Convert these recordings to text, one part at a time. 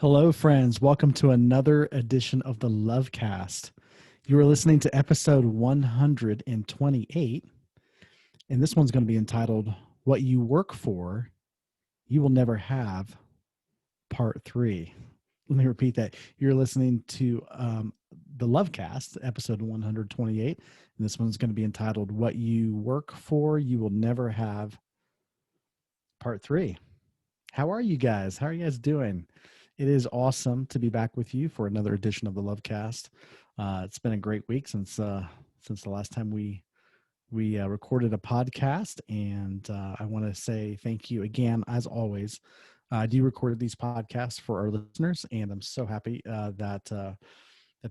Hello, friends. Welcome to another edition of the Lovecast. You are listening to episode 128, and this one's going to be entitled What You Work For, You Will Never Have, Part 3. Let me repeat that. You're listening to the Lovecast, episode 128, and this one's going to be entitled What You Work For, You Will Never Have, Part 3. How are you guys? How are you guys doing? It is awesome to be back with you for another edition of the Lovecast. It's been a great week since the last time we recorded a podcast, and I want to say thank you again, as always. I do record these podcasts for our listeners, and I'm so happy that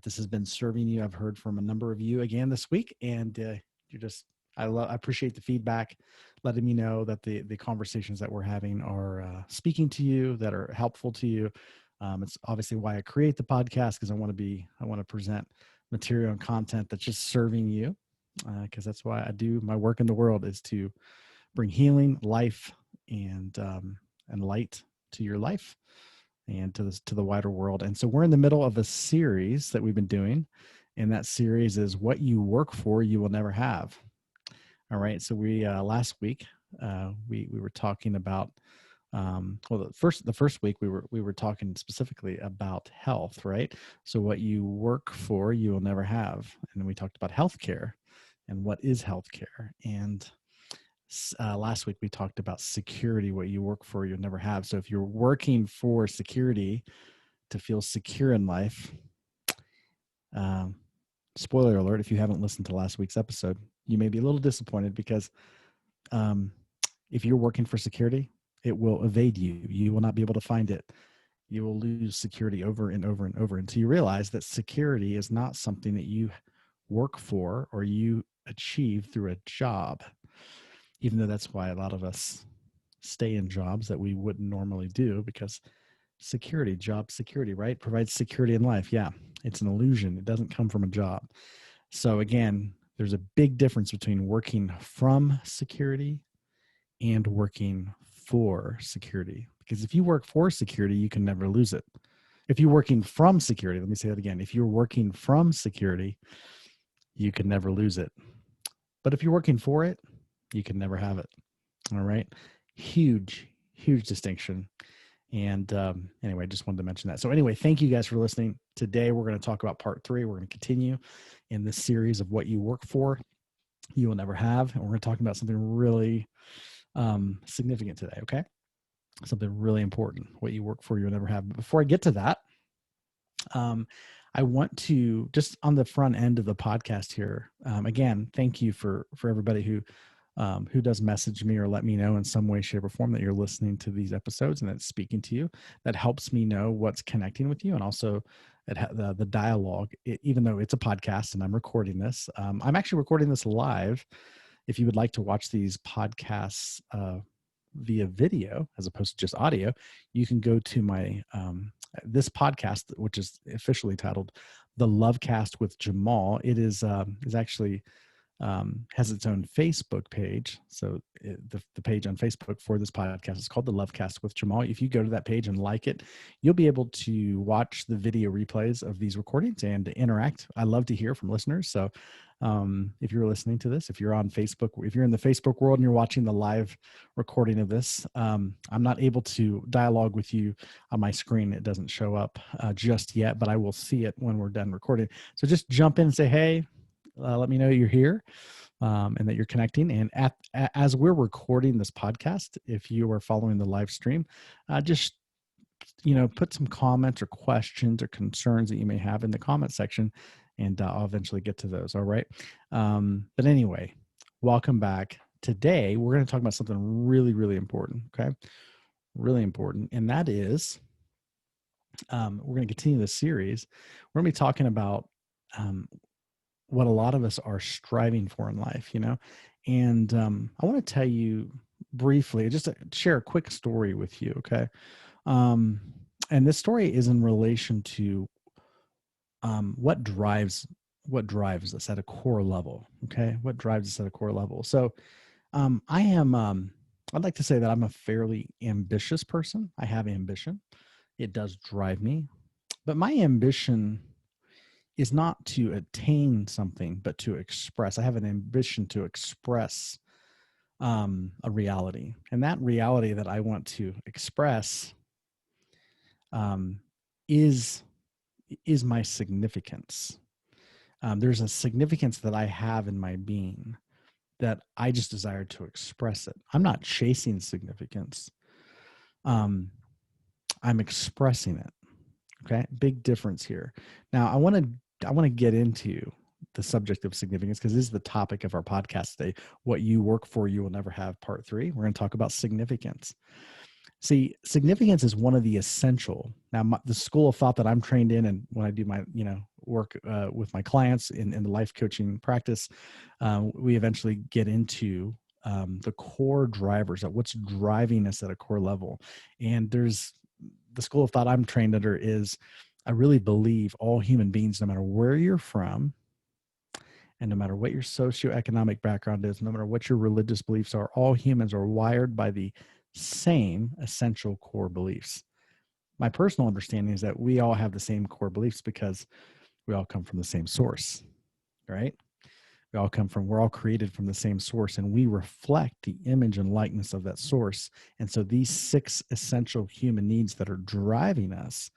this has been serving you. I've heard from a number of you again this week, and you're just I appreciate the feedback, letting me know that the conversations that we're having are speaking to you, that are helpful to you. It's obviously why I create the podcast, because I want to present material and content that's just serving you, because that's why I do my work in the world, is to bring healing, life, and light to your life and to the wider world. And so we're in the middle of a series that we've been doing, and that series is What You Work For, You Will Never Have. All right. So we last week we were talking about the first week we were talking specifically about health, right? So what you work for, you will never have, and then we talked about healthcare and what is healthcare. And last week we talked about security. What you work for, you'll never have. So if you're working for security to feel secure in life, spoiler alert, if you haven't listened to last week's episode, you may be a little disappointed, because if you're working for security, it will evade you. You will not be able to find it. You will lose security over and over and over until you realize that security is not something that you work for or you achieve through a job, even though that's why a lot of us stay in jobs that we wouldn't normally do, because job security, right, provides security in life. Yeah, it's an illusion. It doesn't come from a job. So again, there's a big difference between working from security and working for security. Because if you work for security, you can never lose it. If you're working from security, let me say that again. If you're working from security, you can never lose it. But if you're working for it, you can never have it. All right. Huge distinction. And anyway, just wanted to mention that. So anyway, thank you guys for listening. Today, we're going to talk about part 3. We're going to continue in this series of What You Work For, You Will Never Have. And we're going to talk about something really significant today. Okay. Something really important. What you work for, you'll never have. But before I get to that, I want to, just on the front end of the podcast here, again, thank you for everybody who does message me or let me know in some way, shape, or form that you're listening to these episodes and it's speaking to you. That helps me know what's connecting with you, and also the dialogue. Even though it's a podcast and I'm recording this, I'm actually recording this live. If you would like to watch these podcasts via video as opposed to just audio, you can go to my this podcast, which is officially titled The Lovecast with Jamal. It is actually has its own Facebook page. So the page on Facebook for this podcast is called The Lovecast with Jamal. If you go to that page and like it, you'll be able to watch the video replays of these recordings and interact. I love to hear from listeners. So if you're listening to this, if you're on Facebook, if you're in the Facebook world and you're watching the live recording of this, I'm not able to dialogue with you on my screen. It doesn't show up just yet, but I will see it when we're done recording. So just jump in and say, hey, let me know you're here and that you're connecting. And as we're recording this podcast, if you are following the live stream, just put some comments or questions or concerns that you may have in the comment section, and I'll eventually get to those. All right. But anyway, welcome back. Today, we're going to talk about something really, really important. Okay. Really important. And that is, we're going to continue this series. We're going to be talking about what a lot of us are striving for in life, and I want to tell you briefly, just to share a quick story with you. Okay. And this story is in relation to what drives us at a core level. Okay. What drives us at a core level. So I'd like to say that I'm a fairly ambitious person. I have ambition. It does drive me. But my ambition is not to attain something, but to express. I have an ambition to express a reality. And that reality that I want to express um, is my significance. There's a significance that I have in my being that I just desire to express it. I'm not chasing significance. I'm expressing it. Okay. Big difference here. Now I want to get into the subject of significance because this is the topic of our podcast today. What you work for, you will never have, part 3. We're going to talk about significance. See, significance is one of the essential. Now, the school of thought that I'm trained in, and when I do my, work with my clients in the life coaching practice, we eventually get into the core drivers of what's driving us at a core level. And there's the school of thought I'm trained under is, I really believe all human beings, no matter where you're from, and no matter what your socioeconomic background is, no matter what your religious beliefs are, all humans are wired by the same essential core beliefs. My personal understanding is that we all have the same core beliefs because we all come from the same source, right? We're all created from the same source, and we reflect the image and likeness of that source. And so these 6 essential human needs that are driving us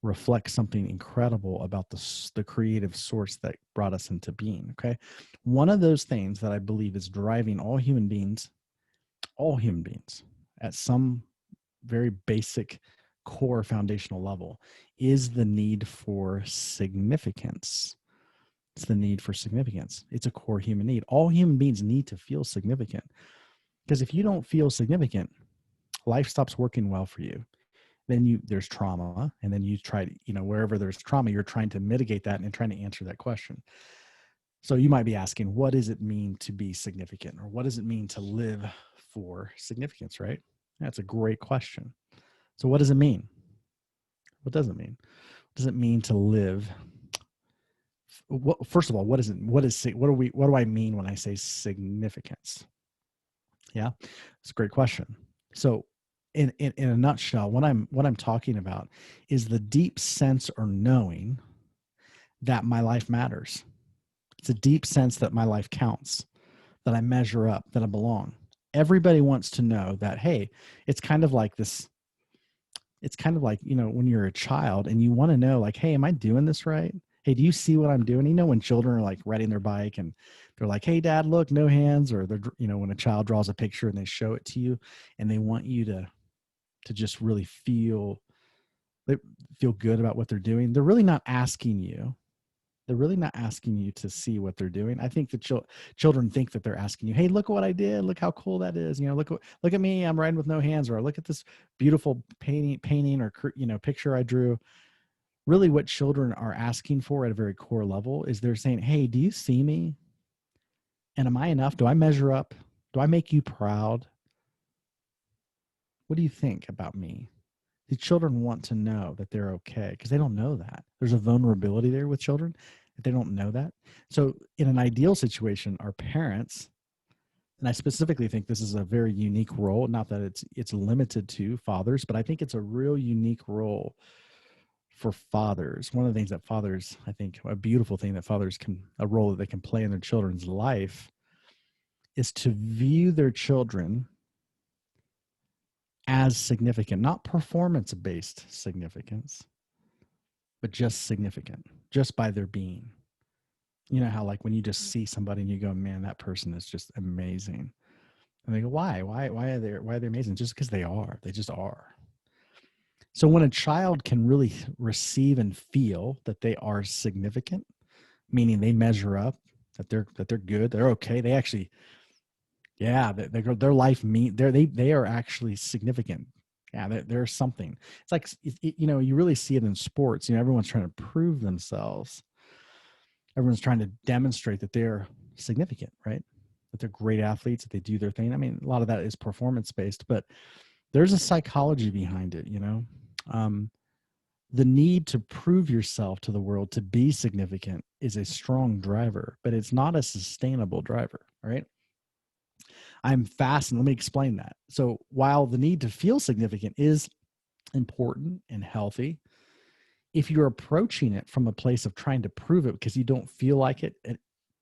reflect something incredible about the creative source that brought us into being. Okay. One of those things that I believe is driving all human beings at some very basic core foundational level is the need for significance. It's the need for significance. It's a core human need. All human beings need to feel significant, because if you don't feel significant, life stops working well for you. Then there's trauma, and then you try to, wherever there's trauma, you're trying to mitigate that and trying to answer that question. So you might be asking, what does it mean to be significant? Or what does it mean to live for significance, right? That's a great question. So what does it mean? What does it mean? What does it mean to live? First of all, what do I mean when I say significance? Yeah, it's a great question. So in a nutshell, what I'm talking about is the deep sense or knowing that my life matters. It's a deep sense that my life counts, that I measure up, that I belong. Everybody wants to know that, hey, it's kind of like this. It's kind of like, when you're a child and you want to know, like, hey, am I doing this right? Hey, do you see what I'm doing? When children are like riding their bike and they're like, hey, dad, look, no hands. Or they're, when a child draws a picture and they show it to you and they want you to just really feel good about what they're doing. They're really not asking you. They're really not asking you to see what they're doing. I think the children think that they're asking you, hey, look what I did. Look how cool that is. Look at me. I'm riding with no hands. Or look at this beautiful painting or, picture I drew. Really what children are asking for at a very core level is they're saying, hey, do you see me? And am I enough? Do I measure up? Do I make you proud? What do you think about me? The children want to know that they're okay because they don't know that. There's a vulnerability there with children if they don't know that. So in an ideal situation, our parents, and I specifically think this is a very unique role, not that it's limited to fathers, but I think it's a real unique role for fathers. One of the things that fathers, I think a beautiful thing that fathers a role that they can play in their children's life is to view their children as significant, not performance-based significance, but just significant, just by their being. You know how like when you just see somebody and you go, man, that person is just amazing. And they go, why are they amazing? Just because they just are. So when a child can really receive and feel that they are significant, meaning they measure up, that they're good, they're okay, they actually, yeah, their life they are actually significant. Yeah, there's something. It's like you really see it in sports. Everyone's trying to prove themselves. Everyone's trying to demonstrate that they're significant, right? That they're great athletes, that they do their thing. I mean, a lot of that is performance based, but there's a psychology behind it. The need to prove yourself to the world to be significant is a strong driver, but it's not a sustainable driver, right? I'm fast, and let me explain that. So while the need to feel significant is important and healthy. If you're approaching it from a place of trying to prove it because you don't feel like it,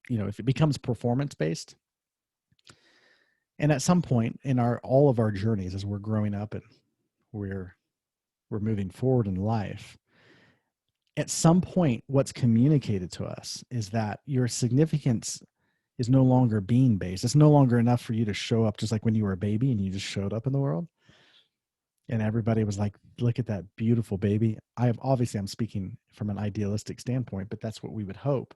if it becomes performance based, and at some point in all of our journeys as we're growing up and we're moving forward in life, at some point what's communicated to us is that your significance is no longer being based. It's no longer enough for you to show up just like when you were a baby and you just showed up in the world. And everybody was like, look at that beautiful baby. I'm speaking from an idealistic standpoint, but that's what we would hope.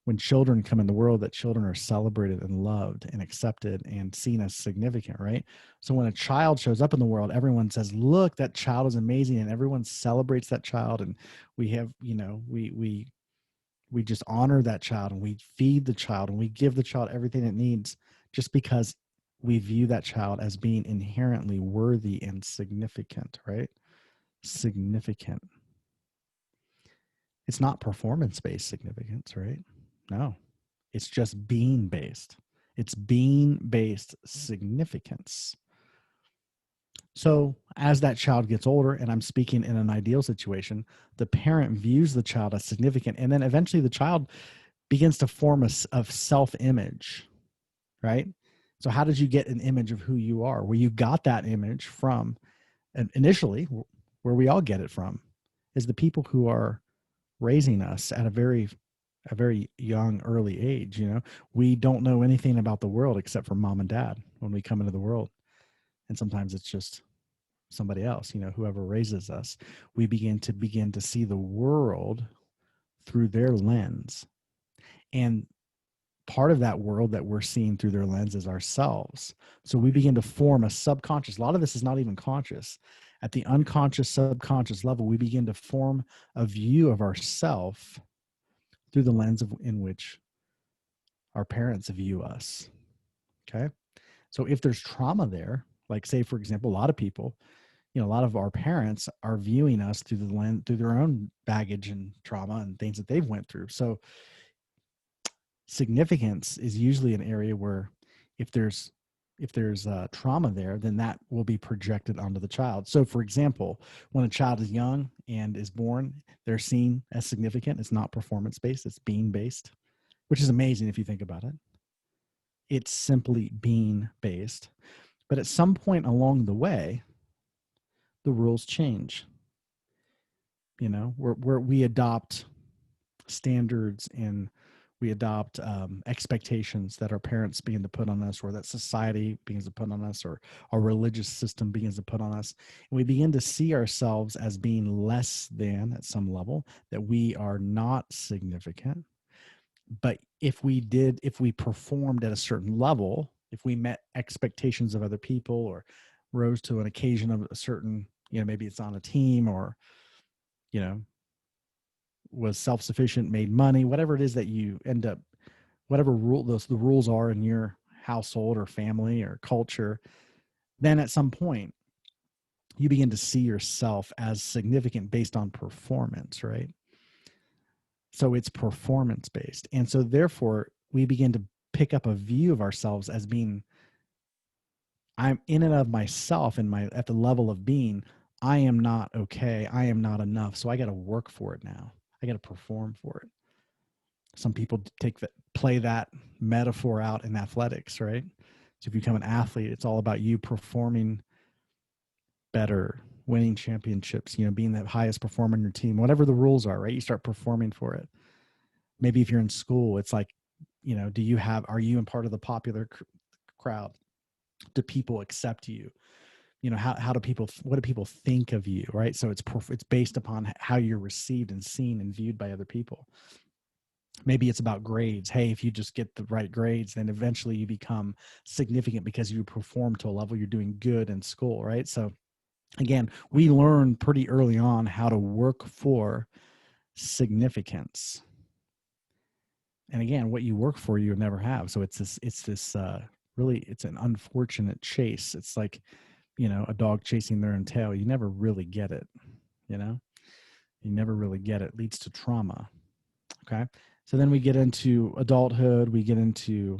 When children come in the world, that children are celebrated and loved and accepted and seen as significant, right? So when a child shows up in the world, everyone says, look, that child is amazing. And everyone celebrates that child. And we have, we just honor that child and we feed the child and we give the child everything it needs just because we view that child as being inherently worthy and significant, right? Significant. It's not performance-based significance, right? No, it's just being-based. It's being-based significance. So as that child gets older, and I'm speaking in an ideal situation, the parent views the child as significant, and then eventually the child begins to form a self-image, right? So how did you get an image of who you are? Well, you got that image from, and initially, where we all get it from, is the people who are raising us at a very young, early age. We don't know anything about the world except for mom and dad when we come into the world. And sometimes it's just somebody else, whoever raises us. We begin to see the world through their lens. And part of that world that we're seeing through their lens is ourselves. So we begin to form a subconscious. A lot of this is not even conscious. At the unconscious, subconscious level, we begin to form a view of ourself through the lens in which our parents view us. Okay. So if there's trauma there, like say, for example, a lot of people, a lot of our parents are viewing us through the lens, through their own baggage and trauma and things that they've went through. So significance is usually an area where if there's trauma there, then that will be projected onto the child. So for example, when a child is young and is born, they're seen as significant. It's not performance-based, it's being-based, which is amazing if you think about it. It's simply being-based. But at some point along the way, the rules change. Where we adopt standards and we adopt expectations that our parents begin to put on us, or that society begins to put on us, or our religious system begins to put on us. And we begin to see ourselves as being less than at some level, that we are not significant. But if we performed at a certain level, if we met expectations of other people or rose to an occasion of a certain, maybe it's on a team or, was self-sufficient, made money, whatever it is that you end up, whatever the rules are in your household or family or culture, then at some point you begin to see yourself as significant based on performance, right? So it's performance-based. And so therefore we begin to pick up a view of ourselves as being, I'm in and of myself at the level of being, I am not okay. I am not enough. So I got to work for it now. I got to perform for it. Some people play that metaphor out in athletics, right? So if you become an athlete, it's all about you performing better, winning championships, being the highest performer in your team, whatever the rules are, right? You start performing for it. Maybe if you're in school, it's like, are you in part of the popular crowd? Do people accept you? What do people think of you, right? So it's based upon how you're received and seen and viewed by other people. Maybe it's about grades. Hey, if you just get the right grades, then eventually you become significant because you perform to a level, you're doing good in school, right? So again, we learn pretty early on how to work for significance. And again, what you work for, you never have. So it's an unfortunate chase. It's like, a dog chasing their own tail. You never really get it, you never really get it. It leads to trauma. Okay. So then we get into adulthood, we get into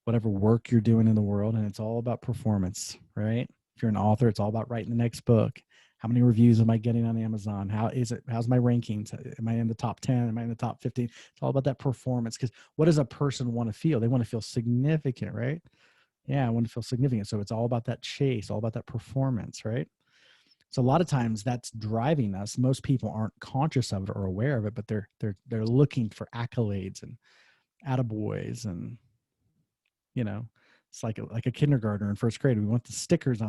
whatever work you're doing in the world, and it's all about performance, right? If you're an author, it's all about writing the next book. How many reviews am I getting on Amazon? How's my rankings? Am I in the top 10? Am I in the top 15? It's all about that performance. Because what does a person want to feel? They want to feel significant, right? Yeah, I want to feel significant. So it's all about that chase, all about that performance, right? So a lot of times that's driving us. Most people aren't conscious of it or aware of it, but they're looking for accolades and attaboys, and it's like a kindergartner in first grade. We want the stickers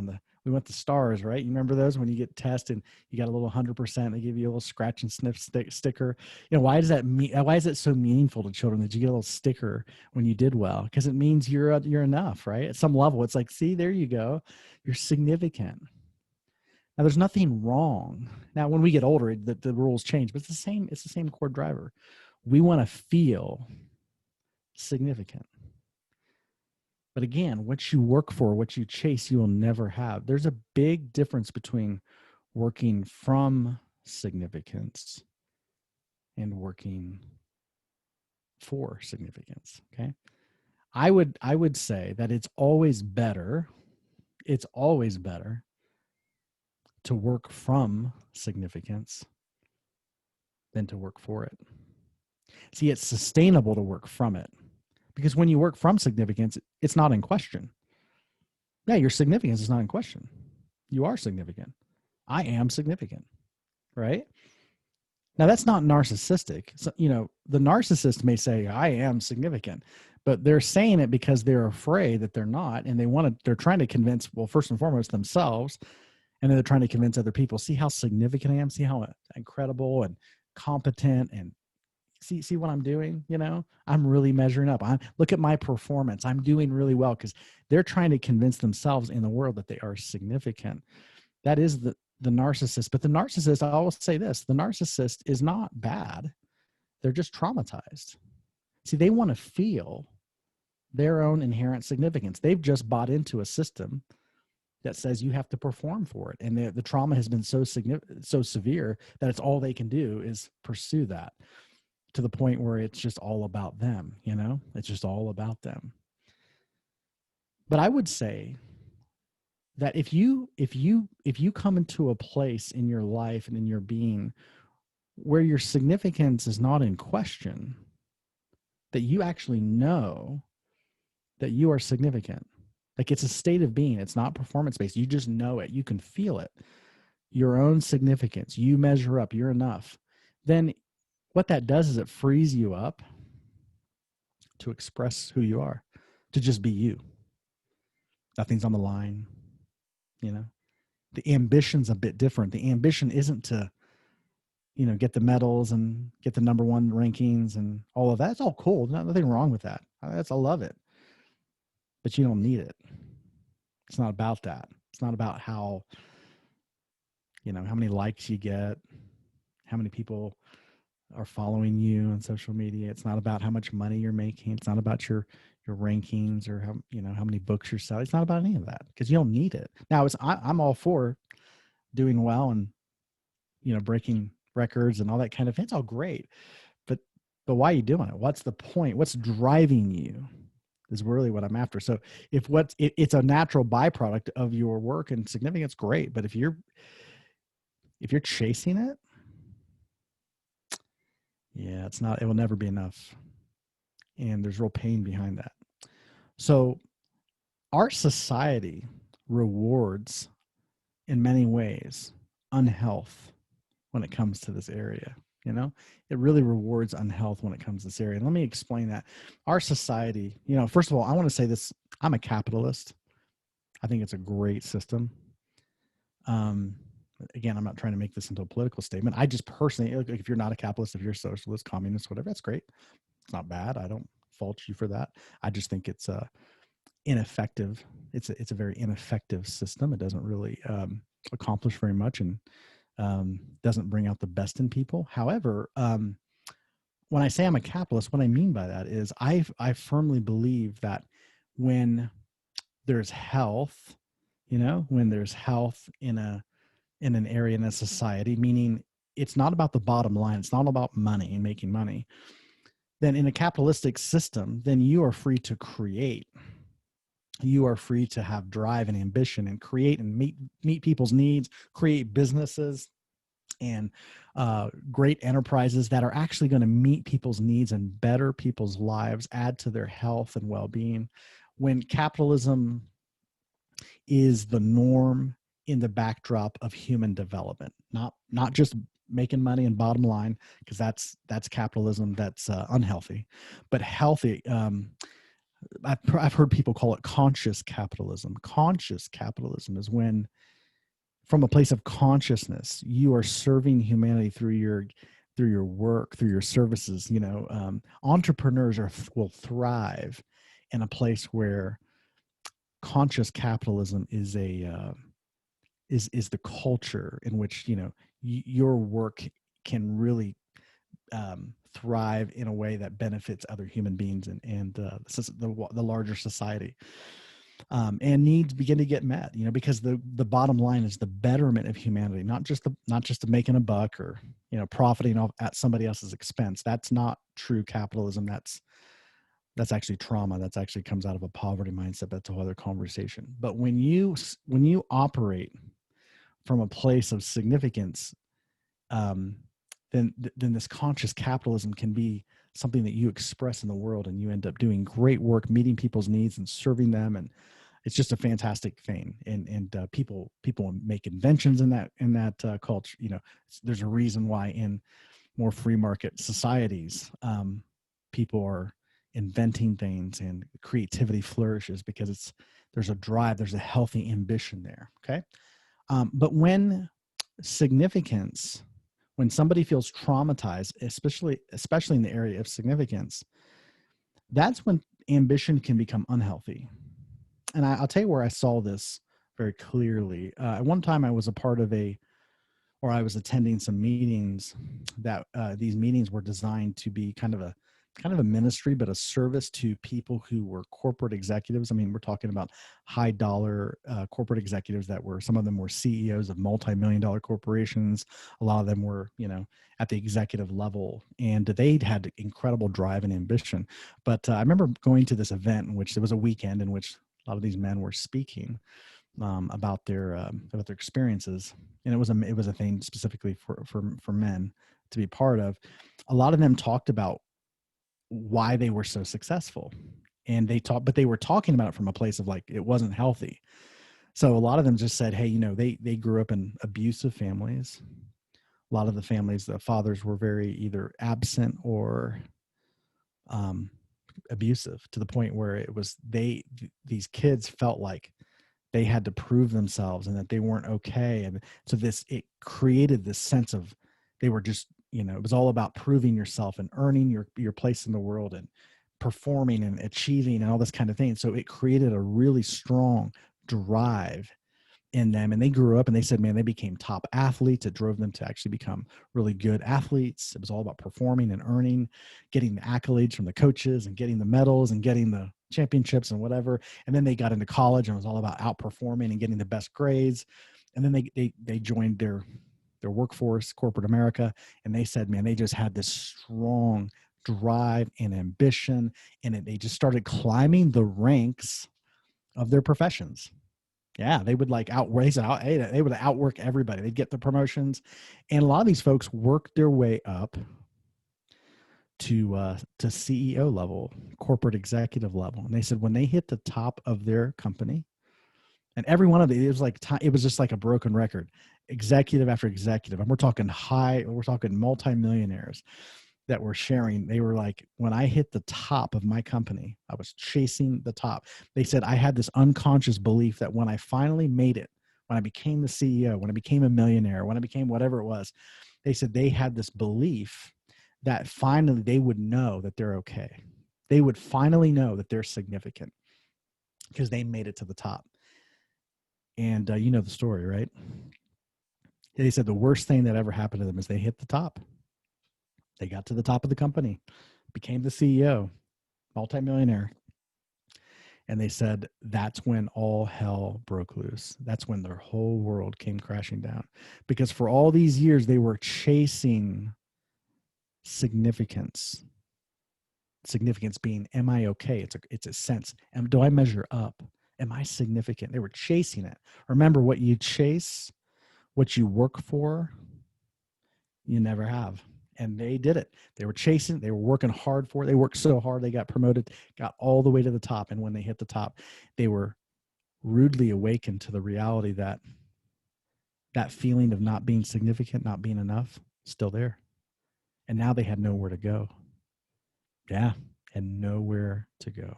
we want the stars, right? You remember those when you get tested and you got a little 100%, they give you a little scratch and sniff sticker. Why is it so meaningful to children that you get a little sticker when you did well? Because it means you're enough, right? At some level, it's like, see, there you go. You're significant. Now, there's nothing wrong. Now, when we get older, the rules change, but it's the same core driver. We want to feel significant. But again, what you work for, what you chase, you will never have. There's a big difference between working from significance and working for significance. Okay. I would say that it's always better to work from significance than to work for it. See, it's sustainable to work from it, because when you work from significance, it's not in question. Yeah, your significance is not in question. You are significant. I am significant, right? Now, that's not narcissistic. So, the narcissist may say, I am significant, but they're saying it because they're afraid that they're not. And they're trying to convince, well, first and foremost, themselves. And then they're trying to convince other people, see how significant I am, see how incredible and competent, and see what I'm doing. I'm really measuring up. Look at my performance. I'm doing really well, because they're trying to convince themselves in the world that they are significant. That is the narcissist. But the narcissist, I will say this, the narcissist is not bad. They're just traumatized. See, they want to feel their own inherent significance. They've just bought into a system that says you have to perform for it. And the trauma has been so severe that it's all they can do is pursue that, to the point where it's just all about them. It's just all about them. But I would say that if you come into a place in your life and in your being where your significance is not in question, that you actually know that you are significant, like it's a state of being, it's not performance based, you just know it, you can feel it, your own significance, you measure up, you're enough, then what that does is it frees you up to express who you are, to just be you. Nothing's on the line. The ambition's a bit different. The ambition isn't to get the medals and get the number one rankings and all of that. It's all cool. Nothing wrong with that. I love it. But you don't need it. It's not about that. It's not about how many likes you get, how many people are following you on social media. It's not about how much money you're making. It's not about your rankings or how many books you're selling. It's not about any of that, because you don't need it. Now, I'm all for doing well and breaking records and all that kind of thing. It's all great, but why are you doing it? What's the point? What's driving you is really what I'm after. So if it's a natural byproduct of your work and significance, great. But if you're chasing it, yeah, it will never be enough. And there's real pain behind that. So our society rewards, in many ways, unhealth when it comes to this area. It really rewards unhealth when it comes to this area. And let me explain that. Our society, first of all, I want to say this, I'm a capitalist. I think it's a great system. Again, I'm not trying to make this into a political statement. I just personally, if you're not a capitalist, if you're a socialist, communist, whatever, that's great. It's not bad. I don't fault you for that. I just think it's ineffective. It's a very ineffective system. It doesn't really accomplish very much, and doesn't bring out the best in people. However, when I say I'm a capitalist, what I mean by that is I firmly believe that when there's health, when there's health in an area, in a society, meaning it's not about the bottom line, it's not about money and making money, then in a capitalistic system, then you are free to create You are free to have drive and ambition and create and meet people's needs, create businesses and great enterprises that are actually going to meet people's needs and better people's lives, add to their health and well-being. When capitalism is the norm in the backdrop of human development, not just making money and bottom line, because that's capitalism that's unhealthy, but healthy. I've heard people call it conscious capitalism. Conscious capitalism is when, from a place of consciousness, you are serving humanity through your work, through your services. Entrepreneurs will thrive in a place where conscious capitalism is is the culture in which your work can really thrive in a way that benefits other human beings and the larger society. And needs begin to get met, because the bottom line is the betterment of humanity, not just the making a buck or profiting off at somebody else's expense. That's not true capitalism. That's actually trauma. That's actually comes out of a poverty mindset. That's a whole other conversation. But when you operate from a place of significance, then this conscious capitalism can be something that you express in the world, and you end up doing great work, meeting people's needs and serving them. And it's just a fantastic thing. And people make inventions in that culture. There's a reason why in more free market societies, people are inventing things and creativity flourishes because there's a drive, there's a healthy ambition there. Okay. But when somebody feels traumatized, especially in the area of significance, that's when ambition can become unhealthy. And I'll tell you where I saw this very clearly. At one time I was I was attending some meetings that these meetings were designed to be kind of a ministry, but a service to people who were corporate executives. I mean, we're talking about high dollar corporate executives some of them were CEOs of multi-million-dollar corporations. A lot of them were, at the executive level, and they'd had incredible drive and ambition. But I remember going to this event in which there was a weekend in which a lot of these men were speaking about their experiences, and it was a thing specifically for men to be part of. A lot of them talked about why they were so successful, and but they were talking about it from a place of like it wasn't healthy. So a lot of them just said, hey, they grew up in abusive families. A lot of the families, the fathers were very either absent or abusive, to the point where it was these kids felt like they had to prove themselves and that they weren't okay. And so it created this sense of they were just, it was all about proving yourself and earning your place in the world and performing and achieving and all this kind of thing. So it created a really strong drive in them, and they grew up and they said, man, they became top athletes. It drove them to actually become really good athletes. It was all about performing and earning, getting the accolades from the coaches and getting the medals and getting the championships and whatever. And then they got into college and it was all about outperforming and getting the best grades. And then they joined their workforce, corporate America, and they said, man, they just had this strong drive and ambition, and they just started climbing the ranks of their professions. Yeah, they would they would outwork everybody. They'd get the promotions, and a lot of these folks worked their way up to CEO level, corporate executive level. And they said when they hit the top of their company, and every one of it was just like a broken record, executive after executive, and we're talking multimillionaires that were sharing. They were like, when I hit the top of my company, I was chasing the top. They said, I had this unconscious belief that when I finally made it, when I became the CEO, when I became a millionaire, when I became whatever it was, they said they had this belief that finally they would know that they're okay. They would finally know that they're significant because they made it to the top. And you know the story, right? They said the worst thing that ever happened to them is they hit the top. They got to the top of the company, became the CEO, multimillionaire. And they said that's when all hell broke loose. That's when their whole world came crashing down. Because for all these years, they were chasing significance. Significance being, am I okay? It's a sense. Do I measure up? Am I significant? They were chasing it. Remember, what you chase, what you work for, you never have. And they did it. They were chasing, they were working hard for it. They worked so hard, they got promoted, got all the way to the top. And when they hit the top, they were rudely awakened to the reality that that feeling of not being significant, not being enough, still there. And now they had nowhere to go. Yeah, and nowhere to go.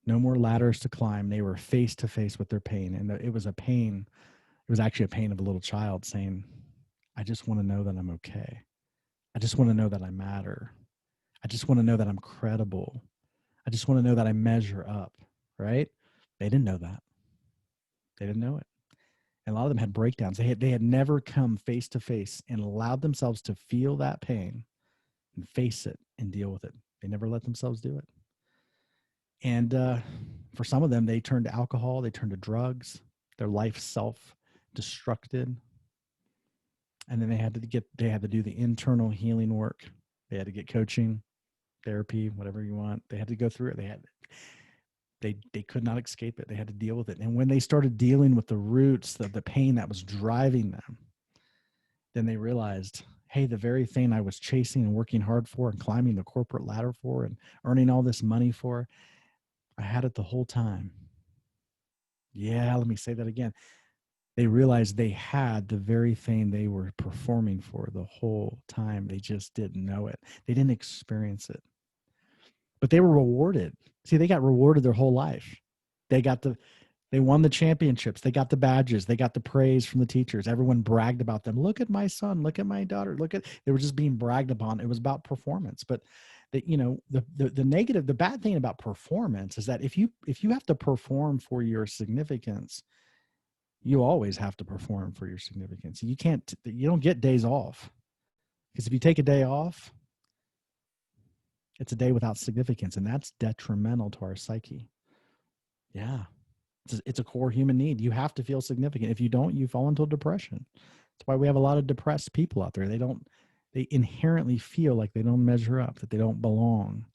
No more ladders to climb. They were face to face with their pain. And it was a pain. It was actually a pain of a little child saying, I just want to know that I'm okay. I just want to know that I matter. I just want to know that I'm credible. I just want to know that I measure up, right? They didn't know that. They didn't know it. And a lot of them had breakdowns. They had never come face to face and allowed themselves to feel that pain and face it and deal with it. They never let themselves do it. And for some of them, they turned to alcohol, they turned to drugs, their life self-destructed. And then they had to do the internal healing work. They had to get coaching, therapy, whatever you want. They had to go through it. They could not escape it. They had to deal with it. And when they started dealing with the roots of the pain that was driving them, then they realized, hey, the very thing I was chasing and working hard for and climbing the corporate ladder for and earning all this money for, I had it the whole time. Yeah, let me say that again. They realized they had the very thing they were performing for the whole time. They just didn't know it. They didn't experience it. But they were rewarded. See, they got rewarded their whole life. They won the championships. They got the badges. They got the praise from the teachers. Everyone bragged about them. Look at my son. Look at my daughter. They were just being bragged upon. It was about performance. But the negative, the bad thing about performance is that if you have to perform for your significance, you always have to perform for your significance. You don't get days off, because if you take a day off, it's a day without significance, and that's detrimental to our psyche. Yeah. It's a core human need. You have to feel significant. If you don't, you fall into depression. That's why we have a lot of depressed people out there. They inherently feel like they don't measure up, that they don't belong.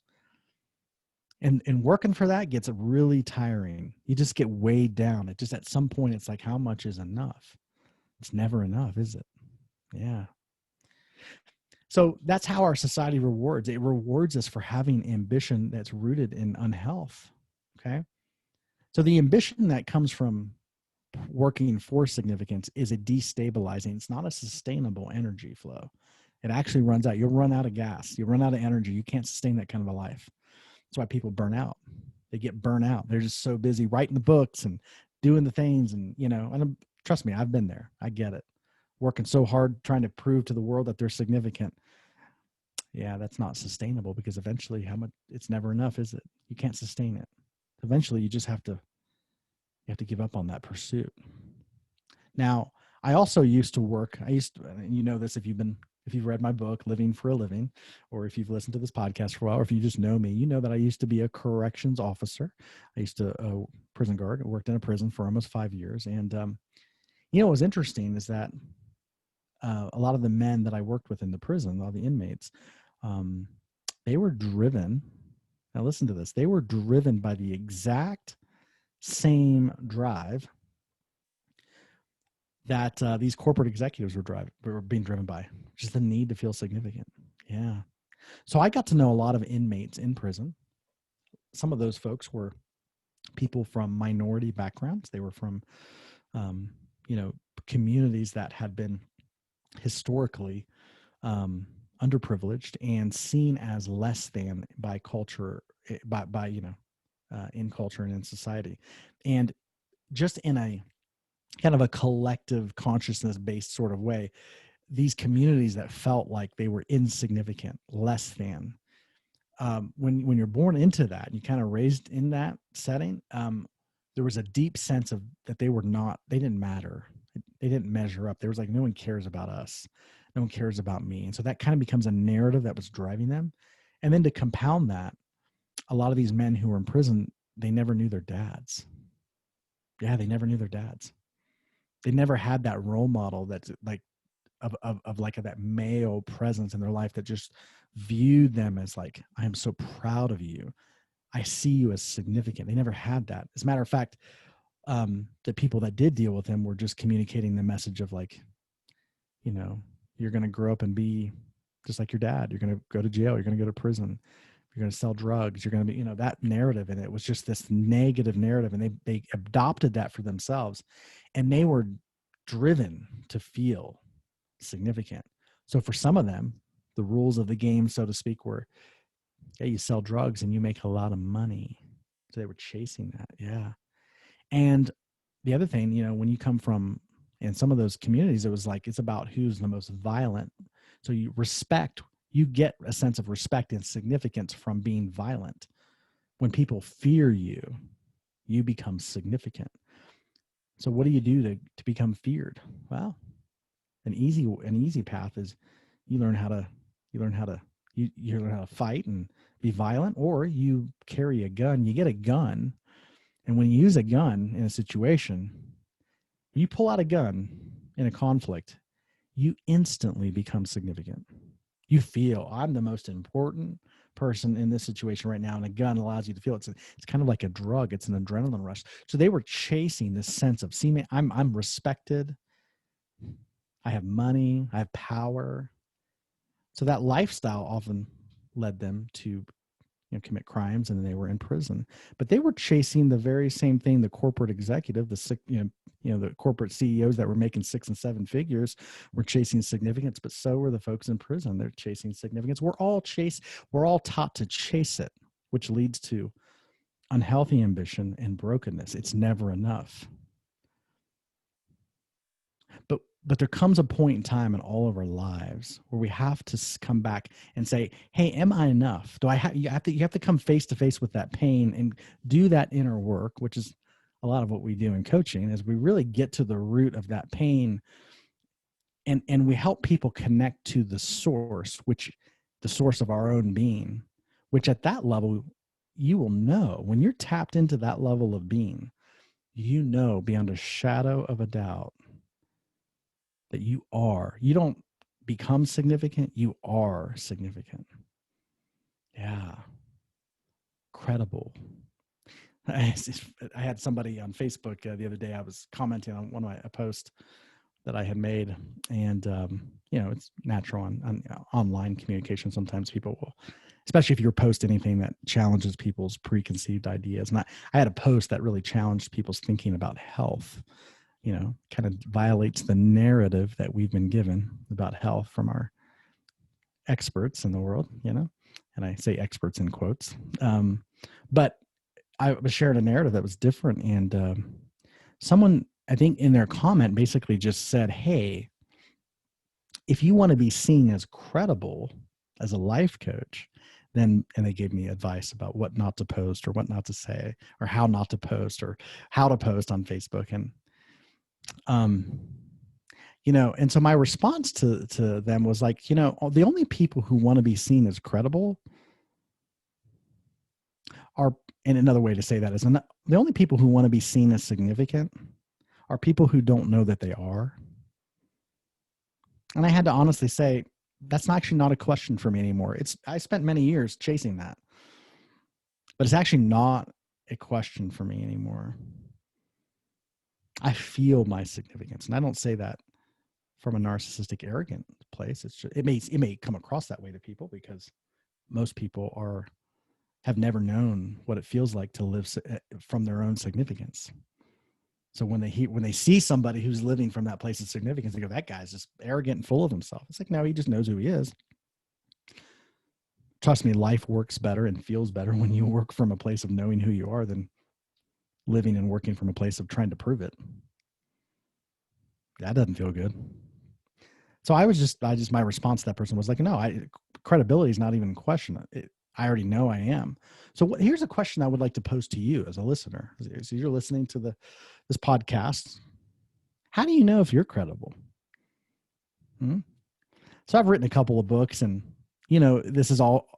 And working for that gets really tiring. You just get weighed down. It just, at some point, it's like, how much is enough? It's never enough, is it? Yeah. So that's how our society rewards. It rewards us for having ambition that's rooted in unhealth. Okay. So the ambition that comes from working for significance is a destabilizing. It's not a sustainable energy flow. It actually runs out. You'll run out of gas. You'll run out of energy. You can't sustain that kind of a life. That's why people burn out. They get burnt out. They're just so busy writing the books and doing the things. And, and trust me, I've been there. I get it. Working so hard, trying to prove to the world that they're significant. Yeah, that's not sustainable, because eventually it's never enough, is it? You can't sustain it. Eventually you have to give up on that pursuit. Now, I also used to work. This if you've read my book, Living for a Living, or if you've listened to this podcast for a while, or if you just know me, you know that I used to be a corrections officer. I used to prison guard. I worked in a prison for almost 5 years. And, what was interesting is that a lot of the men that I worked with in the prison, all the inmates, they were driven. Now listen to this. They were driven by the exact same drive that these corporate executives were being driven by, just the need to feel significant. Yeah. So I got to know a lot of inmates in prison. Some of those folks were people from minority backgrounds. They were from, communities that had been historically underprivileged and seen as less than by culture, in culture and in society. And just in a kind of a collective consciousness based sort of way, these communities that felt like they were insignificant, less than, when you're born into that and you kind of raised in that setting, there was a deep sense of that they didn't matter. They didn't measure up. There was like, no one cares about us. No one cares about me. And so that kind of becomes a narrative that was driving them. And then to compound that, a lot of these men who were in prison, they never knew their dads. Yeah, they never knew their dads. They never had that role model that's like of like that male presence in their life that just viewed them as like, I am so proud of you. I see you as significant. They never had that. As a matter of fact, the people that did deal with him were just communicating the message of like, you know, you're going to grow up and be just like your dad. You're going to go to jail. You're going to go to prison. You're going to sell drugs. You're going to be, that narrative. And it was just this negative narrative. And they adopted that for themselves. And they were driven to feel significant. So for some of them, the rules of the game, so to speak, were, yeah, you sell drugs and you make a lot of money. So they were chasing that. Yeah. And the other thing, when you come from, in some of those communities, it was like, it's about who's the most violent. So you get a sense of respect and significance from being violent. When people fear you, you become significant. So what do you do to become feared? Well, an easy path is you learn how to fight and be violent, or you carry a gun. You get a gun, and when you use a gun in a situation, when you pull out a gun in a conflict, you instantly become significant. You feel, I'm the most important person in this situation right now, and a gun allows you to feel it's kind of like a drug. It's an adrenaline rush. So they were chasing this sense of, see me, I'm respected. I have money. I have power. So that lifestyle often led them to commit crimes, and then they were in prison. But they were chasing the very same thing the corporate executive, the corporate CEOs that were making 6 and 7 figures were chasing significance, but so were the folks in prison. They're chasing significance. We're all taught to chase it, which leads to unhealthy ambition and brokenness. It's never enough. But there comes a point in time in all of our lives where we have to come back and say, hey, am I enough? You have to come face to face with that pain and do that inner work, which is a lot of what we do in coaching, is we really get to the root of that pain, and we help people connect to the source of our own being, which at that level, you will know when you're tapped into that level of being, beyond a shadow of a doubt that you don't become significant, you are significant. Yeah. Credible. I had somebody on Facebook the other day. I was commenting on a post that I had made, and it's natural on online communication. Sometimes people will, especially if you post anything that challenges people's preconceived ideas. And I had a post that really challenged people's thinking about health. Kind of violates the narrative that we've been given about health from our experts in the world, and I say experts in quotes. But I was sharing a narrative that was different. And someone, I think in their comment, basically just said, hey, if you want to be seen as credible as a life coach, and they gave me advice about what not to post or what not to say or how not to post or how to post on Facebook. And and so my response to them was like, the only people who want to be seen as credible are, and another way to say that is, the only people who want to be seen as significant are people who don't know that they are. And I had to honestly say, that's actually not a question for me anymore. I spent many years chasing that, but it's actually not a question for me anymore. I feel my significance. And I don't say that from a narcissistic, arrogant place. It's just, it may come across that way to people because most people have never known what it feels like to live from their own significance. So when they see somebody who's living from that place of significance, they go, that guy's just arrogant and full of himself. It's like, no, he just knows who he is. Trust me, life works better and feels better when you work from a place of knowing who you are than living and working from a place of trying to prove it. That doesn't feel good. So my response to that person was like, no, credibility is not even in question. I already know I am. So here's a question I would like to pose to you as a listener. So you're listening to this podcast. How do you know if you're credible? So I've written a couple of books, and, this is all,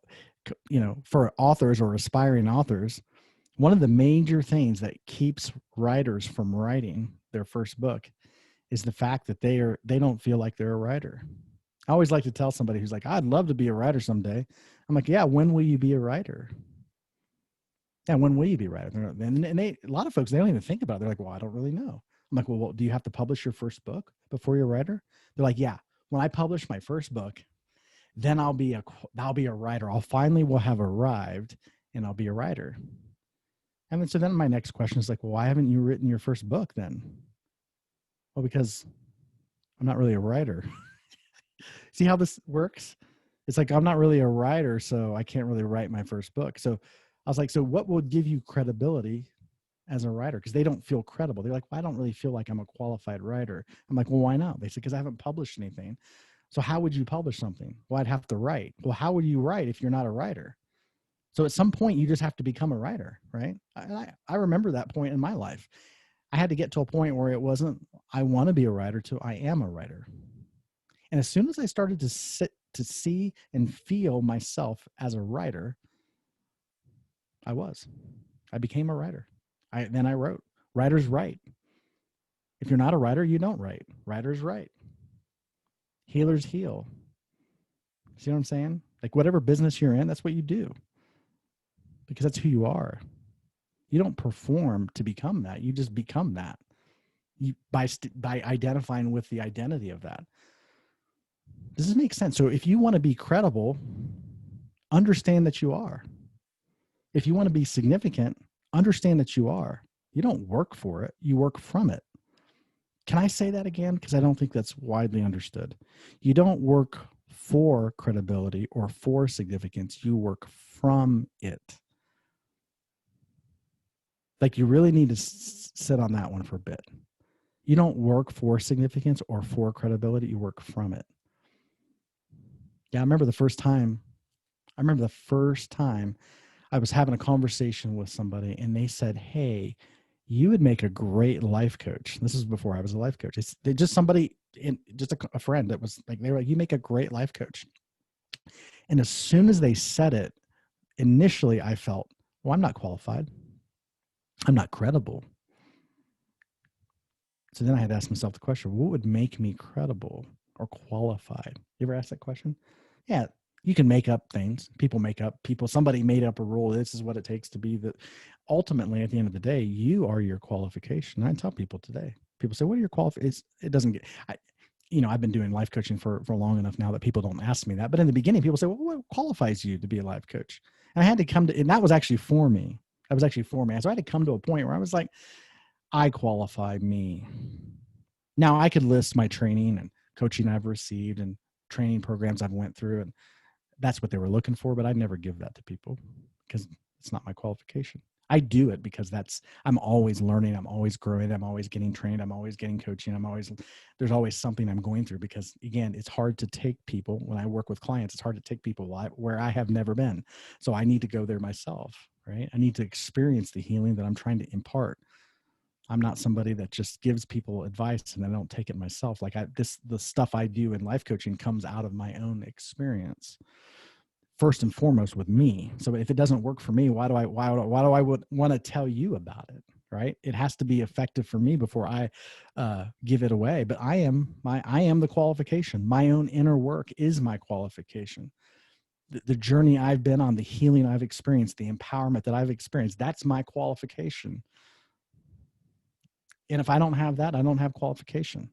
for authors or aspiring authors. One of the major things that keeps writers from writing their first book is the fact that they don't feel like they're a writer. I always like to tell somebody who's like, I'd love to be a writer someday. I'm like, yeah, when will you be a writer? And when will you be a writer? A lot of folks, they don't even think about it. They're like, well, I don't really know. I'm like, well, do you have to publish your first book before you're a writer? They're like, yeah, when I publish my first book, then I'll be a writer. I'll finally will have arrived and I'll be a writer. And then my next question is like, well, why haven't you written your first book then? Well, because I'm not really a writer. See how this works? It's like, I'm not really a writer, so I can't really write my first book. So I was like, so what would give you credibility as a writer? Because they don't feel credible. They're like, well, I don't really feel like I'm a qualified writer. I'm like, well, why not? They said, because I haven't published anything. So how would you publish something? Well, I'd have to write. Well, how would you write if you're not a writer? So at some point, you just have to become a writer, right? I remember that point in my life. I had to get to a point where it wasn't, I want to be a writer, to I am a writer. And as soon as I started to see and feel myself as a writer, I became a writer. Then I wrote. Writers write. If you're not a writer, you don't write. Writers write. Healers heal. See what I'm saying? Like whatever business you're in, that's what you do. Because that's who you are. You don't perform to become that. You just become that. By identifying with the identity of that. Does this make sense? So if you want to be credible, understand that you are. If you want to be significant, understand that you are. You don't work for it. You work from it. Can I say that again? Because I don't think that's widely understood. You don't work for credibility or for significance. You work from it. Like you really need to sit on that one for a bit. You don't work for significance or for credibility. You work from it. Yeah, I remember the first time I was having a conversation with somebody and they said, hey, you would make a great life coach. This is before I was a life coach. They just somebody, just a friend that was like, they were like, you make a great life coach. And as soon as they said it, initially I felt, well, I'm not qualified. I'm not credible. So then I had to ask myself the question, what would make me credible or qualified? You ever ask that question? Yeah, you can make up things. Somebody made up a rule. This is what it takes to be the. Ultimately, at the end of the day, you are your qualification. I tell people today, people say, what are your qualifications? It doesn't get, I've been doing life coaching for long enough now that people don't ask me that. But in the beginning, people say, well, what qualifies you to be a life coach? And I had to and that was actually for me. So I had to come to a point where I was like, I qualify me. Now I could list my training and coaching I've received and training programs I've went through, and that's what they were looking for, but I'd never give that to people because it's not my qualification. I do it because I'm always learning. I'm always growing. I'm always getting trained. I'm always getting coaching. There's always something I'm going through because again, it's hard to take people when I work with clients, it's hard to take people where I have never been. So I need to go there myself, right? I need to experience the healing that I'm trying to impart. I'm not somebody that just gives people advice and I don't take it myself. Like the stuff I do in life coaching comes out of my own experience. First and foremost with me. So if it doesn't work for me, why do I would want to tell you about it? Right? It has to be effective for me before I give it away. But I am the qualification. My own inner work is my qualification. The journey I've been on, the healing I've experienced, the empowerment that I've experienced, that's my qualification. And if I don't have that, I don't have qualification.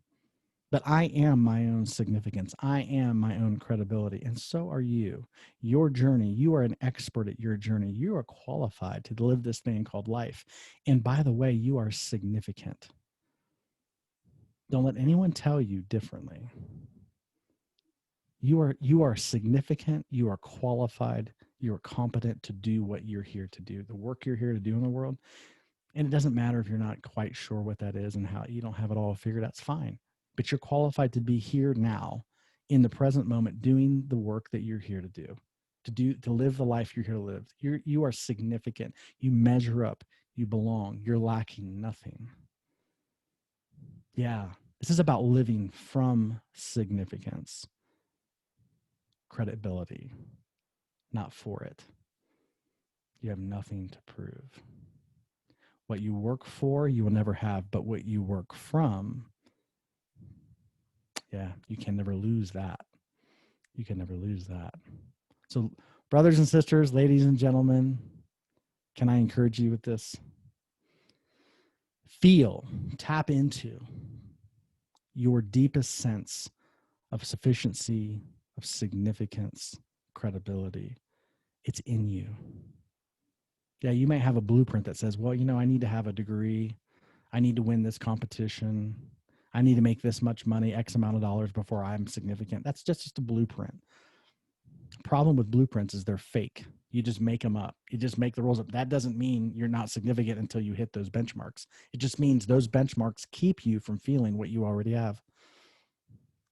But I am my own significance. I am my own credibility. And so are you. Your journey, you are an expert at your journey. You are qualified to live this thing called life. And by the way, you are significant. Don't let anyone tell you differently. You are significant. You are qualified. You are competent to do what you're here to do, the work you're here to do in the world. And it doesn't matter if you're not quite sure what that is and how you don't have it all figured out. It's fine. But you're qualified to be here now in the present moment doing the work that you're here to do, to live the life you're here to live. You are significant. You measure up. You belong. You're lacking nothing. Yeah. This is about living from significance, credibility, not for it. You have nothing to prove. What you work for, you will never have, but what you work from, yeah, you can never lose that. You can never lose that. So, brothers and sisters, ladies and gentlemen, Can I encourage you with this? Tap into your deepest sense of sufficiency, of significance, credibility. It's in you. Yeah, you may have a blueprint that says, well, I need to have a degree. I need to win this competition. I need to make this much money, X amount of dollars before I'm significant. That's just a blueprint. Problem with blueprints is they're fake. You just make them up. You just make the rules up. That doesn't mean you're not significant until you hit those benchmarks. It just means those benchmarks keep you from feeling what you already have,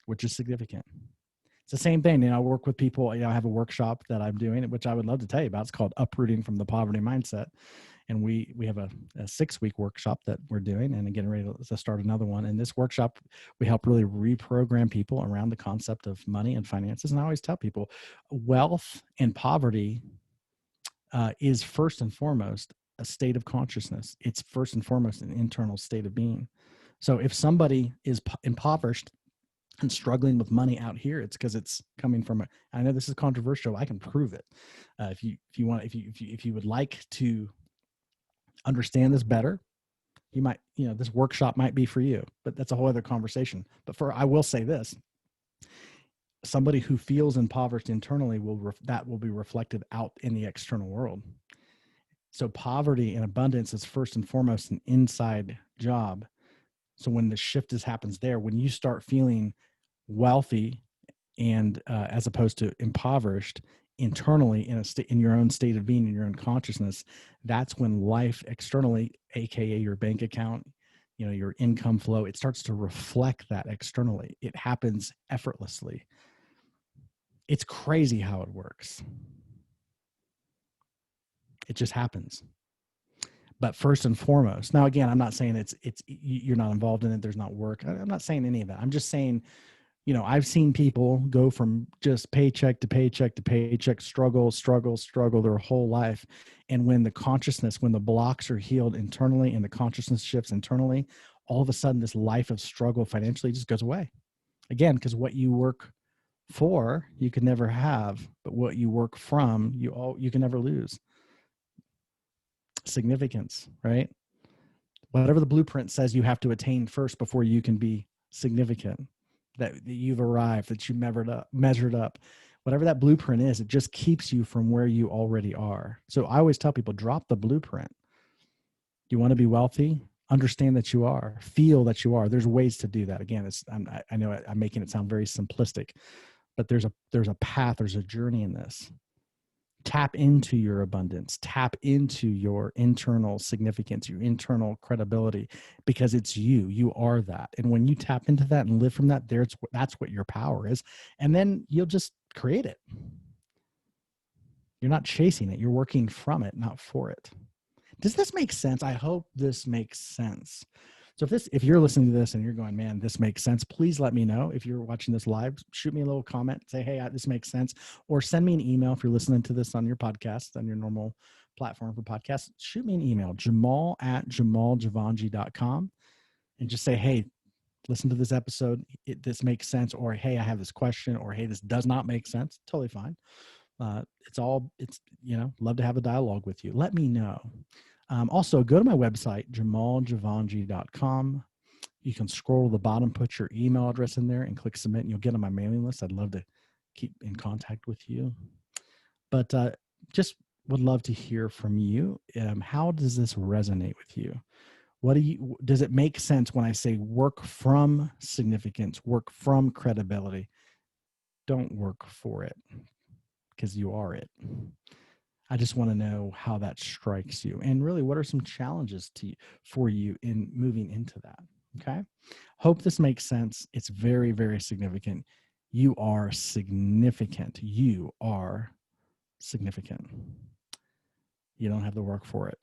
which is significant. It's the same thing. I work with people. I have a workshop that I'm doing, which I would love to tell you about. It's called Uprooting from the Poverty Mindset. And we have a 6-week workshop that we're doing and getting ready to start another one. In this workshop, we help really reprogram people around the concept of money and finances. And I always tell people wealth and poverty is first and foremost a state of consciousness. It's first and foremost an internal state of being. So if somebody is impoverished and struggling with money out here, it's because it's coming from I know this is controversial. I can prove it. If you would like to understand this better, you might, this workshop might be for you, but that's a whole other conversation. But I will say this, somebody who feels impoverished internally that will be reflected out in the external world. So poverty and abundance is first and foremost an inside job. So when the shift happens there, when you start feeling wealthy and as opposed to impoverished internally in your own state of being, in your own consciousness, that's when life externally, aka your bank account, your income flow, it starts to reflect that externally. It happens effortlessly. It's crazy how it works. It just happens. But first and foremost, now again, I'm not saying it's you're not involved in it, there's not work. I'm not saying any of that. I'm just saying, I've seen people go from just paycheck to paycheck to paycheck, struggle their whole life. And when the blocks are healed internally and the consciousness shifts internally, all of a sudden this life of struggle financially just goes away. Again, because what you work for, you can never have, but what you work from, you can never lose. Significance, right? Whatever the blueprint says you have to attain first before you can be significant, that you've arrived, that you measured up, whatever that blueprint is, it just keeps you from where you already are. So I always tell people, drop the blueprint. You want to be wealthy? Understand that you are. Feel that you are. There's ways to do that. Again, I know I'm making it sound very simplistic, but there's a path, there's a journey in this. Tap into your abundance, tap into your internal significance, your internal credibility, because it's you are that. And when you tap into that and live from that, that's what your power is. And then you'll just create it. You're not chasing it. You're working from it, not for it. Does this make sense? I hope this makes sense. So if you're listening to this and you're going, man, this makes sense, please let me know. If you're watching this live, shoot me a little comment, say, hey, this makes sense, or send me an email. If you're listening to this on your podcast, on your normal platform for podcasts, shoot me an email, jamal@jamaljavanji.com, and just say, hey, listen to this episode. This makes sense, or hey, I have this question, or hey, this does not make sense. Totally fine. Love to have a dialogue with you. Let me know. Also, go to my website, jamaljavanji.com. You can scroll to the bottom, put your email address in there, and click submit, and you'll get on my mailing list. I'd love to keep in contact with you. But just would love to hear from you. How does this resonate with you? Does it make sense when I say work from significance, work from credibility? Don't work for it, because you are it. I just want to know how that strikes you, and really, what are some challenges for you in moving into that? Okay. Hope this makes sense. It's very, very significant. You are significant. You are significant. You don't have to work for it.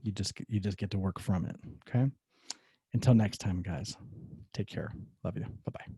You just get to work from it. Okay. Until next time, guys. Take care. Love you. Bye-bye.